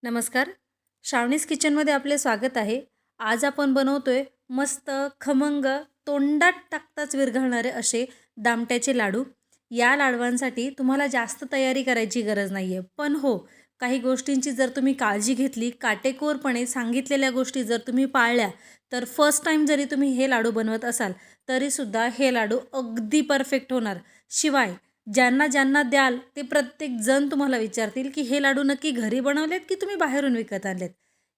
नमस्कार. श्रावणीज किचनमध्ये आपले स्वागत आहे. आज आपण बनवतोय मस्त खमंग तोंडात टाकताच विरघळणारे असे दामट्याचे लाडू. या लाडवांसाठी तुम्हाला जास्त तयारी करायची गरज नाही आहे. पण हो, काही गोष्टींची जर तुम्ही काळजी घेतली, काटेकोरपणे सांगितलेल्या गोष्टी जर तुम्ही पाळल्या, तर फर्स्ट टाईम जरी तुम्ही हे लाडू बनवत असाल, तरीसुद्धा हे लाडू अगदी परफेक्ट होणार. शिवाय ज्यांना ज्यांना द्याल ते प्रत्येकजण तुम्हाला विचारतील की हे लाडू नक्की घरी बनवलेत की तुम्ही बाहेरून विकत आणलेत.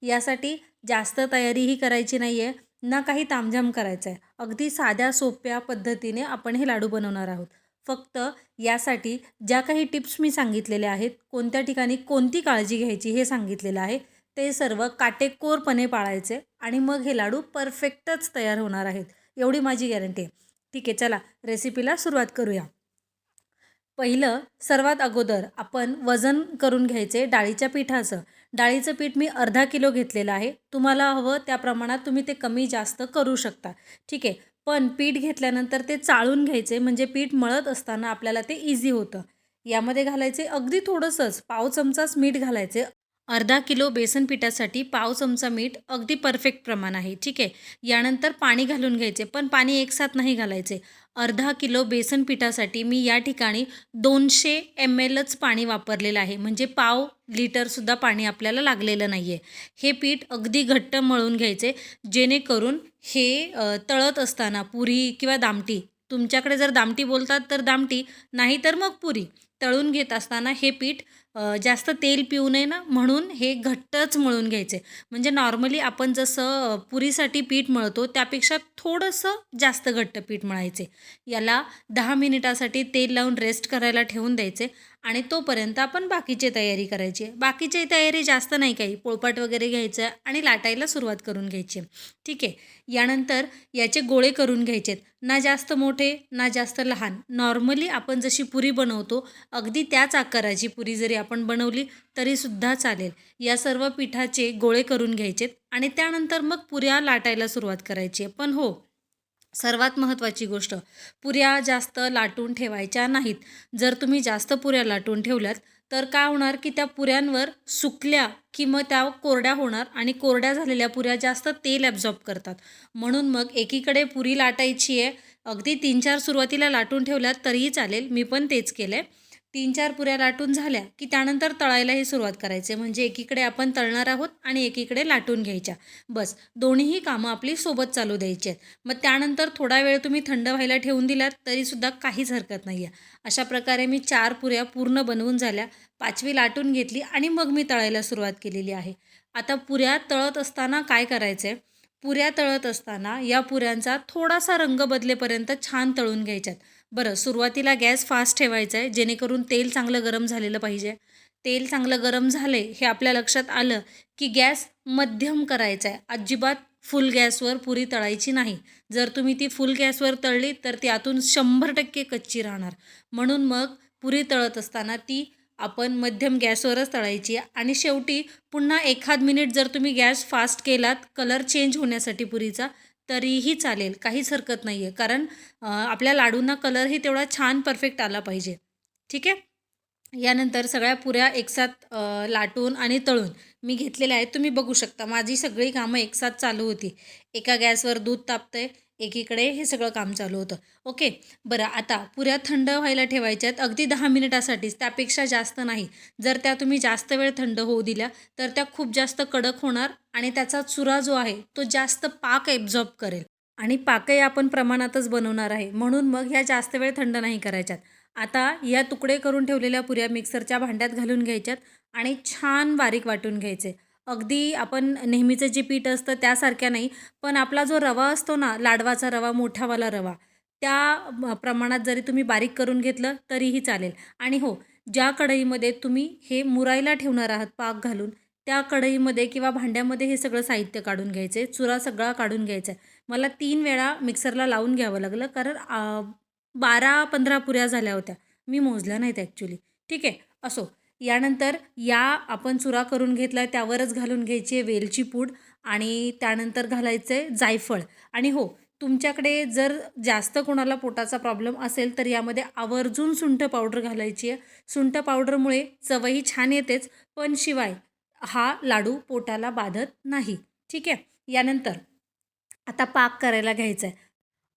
यासाठी जास्त तयारीही करायची नाही आहे, ना काही तामझाम करायचं आहे. अगदी साध्या सोप्या पद्धतीने आपण हे लाडू बनवणार आहोत. फक्त यासाठी ज्या काही टिप्स मी सांगितलेल्या आहेत, कोणत्या ठिकाणी कोणती काळजी घ्यायची हे सांगितलेलं आहे, ते सर्व काटेकोरपणे पाळायचे आणि मग हे लाडू परफेक्टच तयार होणार आहेत, एवढी माझी गॅरंटी आहे. ठीक आहे, चला रेसिपीला सुरुवात करूया. पहिलं सर्वात अगोदर आपण वजन करून घ्यायचे डाळीच्या पिठाचं. डाळीचं पीठ मी अर्धा किलो घेतलेलं आहे. तुम्हाला हवं त्या प्रमाणात तुम्ही ते कमी जास्त करू शकता. ठीक आहे. पण पीठ घेतल्यानंतर ते चाळून घ्यायचे, म्हणजे पीठ मळत असताना आपल्याला ते इझी होतं. यामध्ये घालायचे अगदी थोडंसंच, पाव चमचाच मीठ घालायचे. अर्धा किलो बेसन पिठासाठी पाव चमचा मीठ अगदी परफेक्ट प्रमाण आहे. ठीक आहे. यानंतर पाणी घालून घ्यायचे, पण पाणी एकसाथ नाही घालायचे. अर्धा किलो बेसन पिठासाठी मी या ठिकाणी 200 mlच पाणी वापरलेलं आहे, म्हणजे पाव लिटरसुद्धा पाणी आपल्याला लागलेलं नाही आहे. हे पीठ अगदी घट्ट मळून घ्यायचे, जेणेकरून हे तळत असताना पुरी किंवा दामटी, तुमच्याकडे जर दामटी बोलतात तर दामटी, नाही तर मग पुरी तळून घेत असताना हे पीठ जास्त तेल पिऊ नये ना, म्हणून हे घट्टच मळून घ्यायचे. म्हणजे नॉर्मली आपण जसं पुरीसाठी पीठ मळतो त्यापेक्षा थोडंसं जास्त घट्ट पीठ मळायचे. याला 10 मिनिटासाठी तेल लावून रेस्ट करायला ठेवून द्यायचे आणि तोपर्यंत आपण बाकीची तयारी करायची. बाकीची तयारी जास्त नाही, काही पोळपाट वगैरे घ्यायचं आणि लाटायला सुरुवात करून घ्यायची. ठीक आहे. यानंतर याचे गोळे करून घ्यायचेत. ना जास्त मोठे ना जास्त लहान, नॉर्मली आपण जशी पुरी बनवतो अगदी त्याच आकाराची पुरी जरी आपण बनवली तरीसुद्धा चालेल. या सर्व पिठाचे गोळे करून घ्यायचेत आणि त्यानंतर मग पुऱ्या लाटायला सुरुवात करायची. पण हो, सर्वात महत्त्वाची गोष्ट, पुऱ्या जास्त लाटून ठेवायच्या नाहीत. जर तुम्ही जास्त पुऱ्या लाटून ठेवल्यात तर काय होणार की त्या पुऱ्यांवर सुकल्या की मग त्या कोरड्या होणार आणि कोरड्या झालेल्या पुऱ्या जास्त तेल ॲब्झॉर्ब करतात. म्हणून मग एकीकडे पुरी लाटायची आहे. अगदी 3-4 सुरुवातीला लाटून ठेवल्यात तरीही चालेल, मी पण तेच केलं आहे. 3-4 पुऱ्या लाटून झाल्या की त्यानंतर तळायलाही सुरुवात करायची, म्हणजे एकीकडे आपण तळणार आहोत आणि एकीकडे लाटून घ्यायच्या. बस दोन्हीही कामं आपली सोबत चालू द्यायची आहेत. मग त्यानंतर थोडा वेळ तुम्ही थंड व्हायला ठेवून दिलात तरीसुद्धा काहीच हरकत नाही आहे. अशा प्रकारे मी 4 पुऱ्या पूर्ण बनवून झाल्या, 5वी लाटून घेतली आणि मग मी तळायला सुरुवात केलेली आहे. आता पुऱ्या तळत असताना काय करायचं आहे, पुऱ्या तळत असताना या पुऱ्यांचा थोडासा रंग बदलेपर्यंत छान तळून घ्यायच्यात. बरं, सुरुवातीला गॅस फास्ट ठेवायचा आहे, जेणेकरून तेल चांगलं गरम झालेलं पाहिजे. तेल चांगलं गरम झाले हे आपल्या लक्षात आलं की गॅस मध्यम करायचा आहे. अजिबात फुल गॅसवर पुरी तळायची नाही. जर तुम्ही ती फुल गॅसवर तळली तर ती आतून 100% कच्ची राहणार. म्हणून मग पुरी तळत असताना ती आपण मध्यम गॅसवरच तळायची आहे. आणि शेवटी पुन्हा एखाद मिनिट जर तुम्ही गॅस फास्ट केलात कलर चेंज होण्यासाठी पुरीचा, तरीही चालेल, काहीच हरकत नाही आहे. कारण आपल्या लाडूंना कलरही तेवढा छान परफेक्ट आला पाहिजे. ठीक आहे. यानंतर सगळ्या पुऱ्या एकसाथ लाटून आणि तळून मी घेतलेल्या आहेत. तुम्ही बघू शकता माझी सगळी कामं एकसाथ चालू होती. एका गॅसवर दूध तापतंय, एकीकडे हे सगळं काम चालू होतं. ओके. बरं, आता पुऱ्या थंड व्हायला ठेवायच्या आहेत अगदी 10 मिनिटासाठीच, त्यापेक्षा जास्त नाही. जर त्या तुम्ही जास्त वेळ थंड होऊ दिल्या तर त्या खूप जास्त कडक होणार आणि त्याचा चुरा जो आहे तो जास्त पाक ॲब्झॉर्ब करेल आणि पाकही आपण प्रमाणातच बनवणार आहे. म्हणून मग ह्या जास्त वेळ थंड नाही करायच्यात. आता या तुकडे करून ठेवलेल्या पुऱ्या मिक्सरच्या भांड्यात घालून घ्यायच्यात आणि छान बारीक वाटून घ्यायचे. अगदी आपण नेहमीचं जे पीठ असतं त्यासारख्या नाही, पण आपला जो रवा असतो ना, लाडवाचा रवा, मोठावाला रवा, त्या प्रमाणात जरी तुम्ही बारीक करून घेतलं तरीही चालेल. आणि हो, ज्या कढईमध्ये तुम्ही हे मुरायला ठेवणार आहात पाक घालून, त्या कढईमध्ये किंवा भांड्यामध्ये हे सगळं साहित्य काढून घ्यायचे, चुरा सगळा काढून घ्यायचा आहे. मला 3 वेळा मिक्सरला लावून घ्यावं लागलं, कारण 12-15 पुऱ्या झाल्या होत्या. मी मोजल्या नाहीत ॲक्च्युली. ठीक आहे, असो. यानंतर या आपण चुरा करून घेतला आहे त्यावरच घालून घ्यायची आहे वेलची पूड आणि त्यानंतर घालायचं आहे जायफळ. आणि हो, तुमच्याकडे जर जास्त कोणाला पोटाचा प्रॉब्लेम असेल तर यामध्ये आवर्जून सुंठ पावडर घालायची आहे. सुंठ पावडरमुळे चवही छान येतेच, पण शिवाय हा लाडू पोटाला बाधत नाही. ठीक आहे. यानंतर आता पाक करायला घ्यायचा आहे.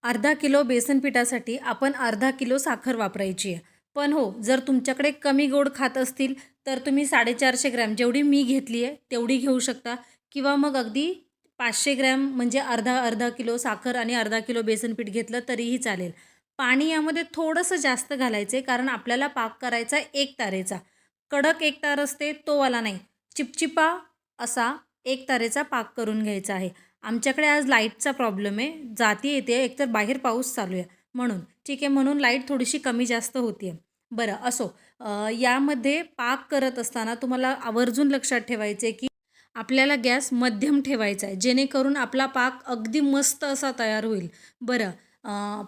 अर्धा किलो बेसन पिठासाठी आपण अर्धा किलो साखर वापरायची आहे. पण हो, जर तुमच्याकडे कमी गोड खात असतील तर तुम्ही 450 ग्रॅम जेवढी मी घेतली आहे तेवढी घेऊ शकता, किंवा मग अगदी 500 ग्रॅम म्हणजे अर्धा किलो साखर आणि अर्धा किलो बेसन पीठ घेतलं तरीही चालेल. पाणी यामध्ये थोडंसं जास्त घालायचं आहे, कारण आपल्याला पाक करायचा एक तारेचा. कडक एक तार असते तो वाला नाही, चिपचिपा असा एक तारेचा पाक करून घ्यायचा आहे. आमच्याकडे आज लाईटचा प्रॉब्लेम आहे, जाती येते, एकतर बाहेर पाऊस चालू आहे म्हणून. ठीक आहे, म्हणून लाईट थोडीशी कमी जास्त होती आहे. बरं असो, यामध्ये पाक करत असताना तुम्हाला आवर्जून लक्षात ठेवायचे की आपल्याला गॅस मध्यम ठेवायचा आहे, जेणेकरून आपला पाक अगदी मस्त असा तयार होईल. बरं,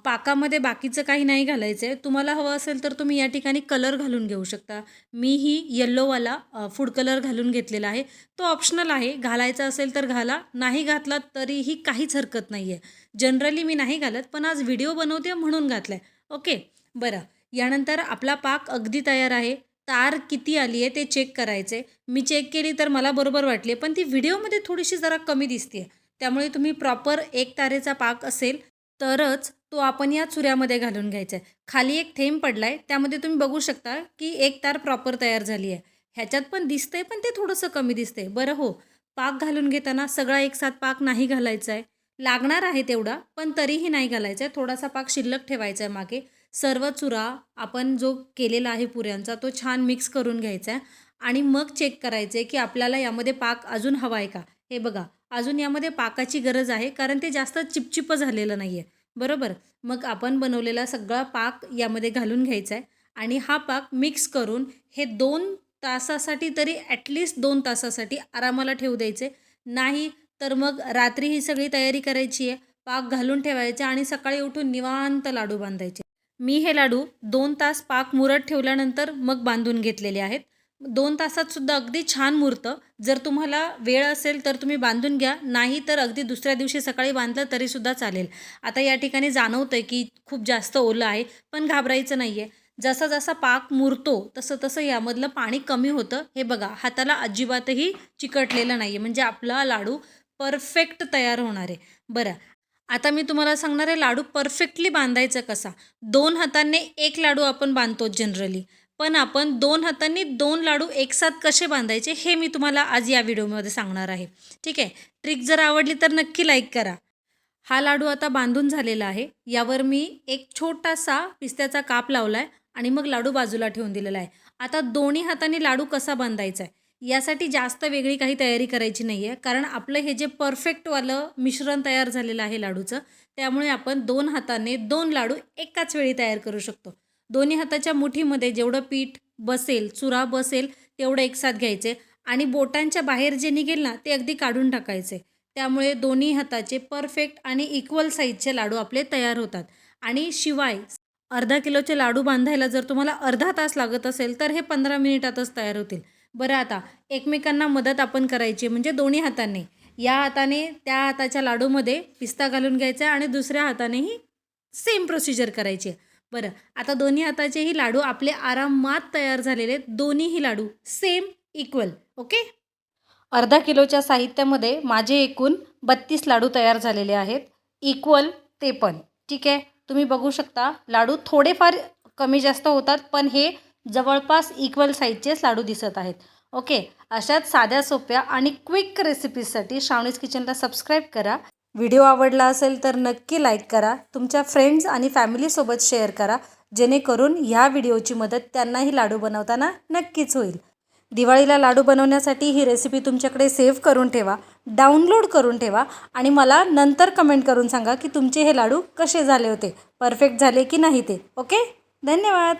पाकामध्ये बाकीचं काही नाही घालायचं आहे. तुम्हाला हवं असेल तर तुम्ही या ठिकाणी कलर घालून घेऊ शकता. मीही येल्लोवाला फूड कलर घालून घेतलेला आहे. तो ऑप्शनल आहे, घालायचा असेल तर घाला, नाही घातलात तरीही काहीच हरकत नाही आहे. जनरली मी नाही घालत, पण आज व्हिडिओ बनवते म्हणून घातला आहे. ओके. बरं, यानंतर आपला पाक अगदी तयार आहे. तार किती आली आहे ते चेक करायचे. मी चेक केली तर मला बरोबर वाटली, पण ती व्हिडिओमध्ये थोडीशी जरा कमी दिसते. त्यामुळे तुम्ही प्रॉपर एक तारेचा पाक असेल तरच तो आपण या चुऱ्यामध्ये घालून घ्यायचा आहे. खाली एक थेंब पडला आहे, त्यामध्ये तुम्ही बघू शकता की एक तार प्रॉपर तयार झाली आहे. ह्याच्यात पण दिसतंय, पण ते थोडंसं कमी दिसतंय. बरं हो, पाक घालून घेताना सगळा एकसाथ पाक नाही घालायचा आहे. लागणार आहे तेवढा, पण तरीही नाही घालायचा आहे. थोडासा पाक शिल्लक ठेवायचा आहे मागे. सर्व चुरा आपण जो केलेला आहे पुऱ्यांचा तो छान मिक्स करून घ्यायचा आहे आणि मग चेक करायचं आहे की आपल्याला यामध्ये पाक अजून हवा आहे का. हे बघा, अजून यामध्ये पाकाची गरज आहे, कारण ते जास्त चिपचिप झालेलं नाही आहे. बरोबर. मग आपण बनवलेला सगळा पाक यामध्ये घालून घ्यायचा आहे आणि हा पाक मिक्स करून हे 2 तासासाठी तरी ॲटलिस्ट 2 तासासाठी आरामाला ठेवू द्यायचे. नाही तर मग रात्री ही सगळी तयारी करायची आहे, पाक घालून ठेवायचे आणि सकाळी उठून निवांत लाडू बांधायचे. मी हे लाडू 2 तास पाक मुरत ठेवल्यानंतर मग बांधून घेतलेले आहेत. 2 तासात सुद्धा अगदी छान मुरतं. जर तुम्हाला वेळ असेल तर तुम्ही बांधून घ्या, नाही तर अगदी दुसऱ्या दिवशी सकाळी बांधलं तरीसुद्धा चालेल. आता या ठिकाणी जाणवतं आहे की खूप जास्त ओलं आहे, पण घाबरायचं नाही आहे. जसा जसा पाक मुरतो तसं तसं यामधलं पाणी कमी होतं. हे बघा, हाताला अजिबातही चिकटलेलं नाही आहे, म्हणजे आपला लाडू परफेक्ट तयार होणार आहे. बरं, आता मी तुम्हाला सांगणार आहे लाडू परफेक्टली बांधायचा कसा. 2 हातांनी 1 लाडू आपण बांधतो जनरली, पण आपण 2 हातांनी 2 लाडू एकसाथ कसे बांधायचे हे मी तुम्हाला आज या व्हिडिओमध्ये सांगणार आहे. ठीक आहे. ट्रिक जर आवडली तर नक्की लाईक करा. हा लाडू आता बांधून झालेला आहे. यावर मी एक छोटासा पिस्त्याचा काप लावला आहे आणि मग लाडू बाजूला ठेवून दिलेला आहे. आता दोन्ही हातांनी लाडू कसा बांधायचा आहे यासाठी जास्त वेगळी काही तयारी करायची नाही आहे, कारण आपलं हे जे परफेक्टवालं मिश्रण तयार झालेलं आहे लाडूचं, त्यामुळे आपण 2 हाताने 2 लाडू एकाच वेळी तयार करू शकतो. दोन्ही हाताच्या मुठीमध्ये जेवढं पीठ बसेल, चुरा बसेल तेवढं एकसाथ घ्यायचे आणि बोटांच्या बाहेर जे निघेल ना ते अगदी काढून टाकायचे. त्यामुळे दोन्ही हाताचे परफेक्ट आणि इक्वल साईजचे लाडू आपले तयार होतात. आणि शिवाय अर्धा किलोचे लाडू बांधायला जर तुम्हाला अर्धा तास लागत असेल तर हे 15 मिनिटातच तयार होतील. बरं, आता एकमेकांना मदत आपण करायची, म्हणजे दोन्ही हातांनी. या हाताने त्या हाताच्या लाडूमध्ये पिस्ता घालून घ्यायचा आणि दुसऱ्या हातानेही सेम प्रोसिजर करायची. बरं, आता दोन्ही हाताचेही लाडू आपले आरामात तयार झालेले आहेत. दोन्हीही लाडू सेम इक्वल. ओके. अर्धा किलोच्या साहित्यामध्ये माझे एकूण 32 लाडू तयार झालेले आहेत, इक्वल ते पण. ठीक आहे. तुम्ही बघू शकता लाडू थोडेफार कमी जास्त होतात, पण हे जवळपास इक्वल साईजचेच लाडू दिसत आहेत. ओके. अशाच साध्या सोप्या आणि क्विक रेसिपीजसाठी श्रावणीज किचनला सबस्क्राईब करा. व्हिडिओ आवडला असेल तर नक्की लाईक करा. तुमच्या फ्रेंड्स आणि फॅमिलीसोबत शेअर करा, जेणेकरून ह्या व्हिडिओची मदत त्यांनाही लाडू बनवताना नक्कीच होईल. दिवाळीला लाडू बनवण्यासाठी ही रेसिपी तुमच्याकडे सेव्ह करून ठेवा, डाउनलोड करून ठेवा आणि मला नंतर कमेंट करून सांगा की तुमचे हे लाडू कसे झाले होते, परफेक्ट झाले की नाही ते. ओके. धन्यवाद.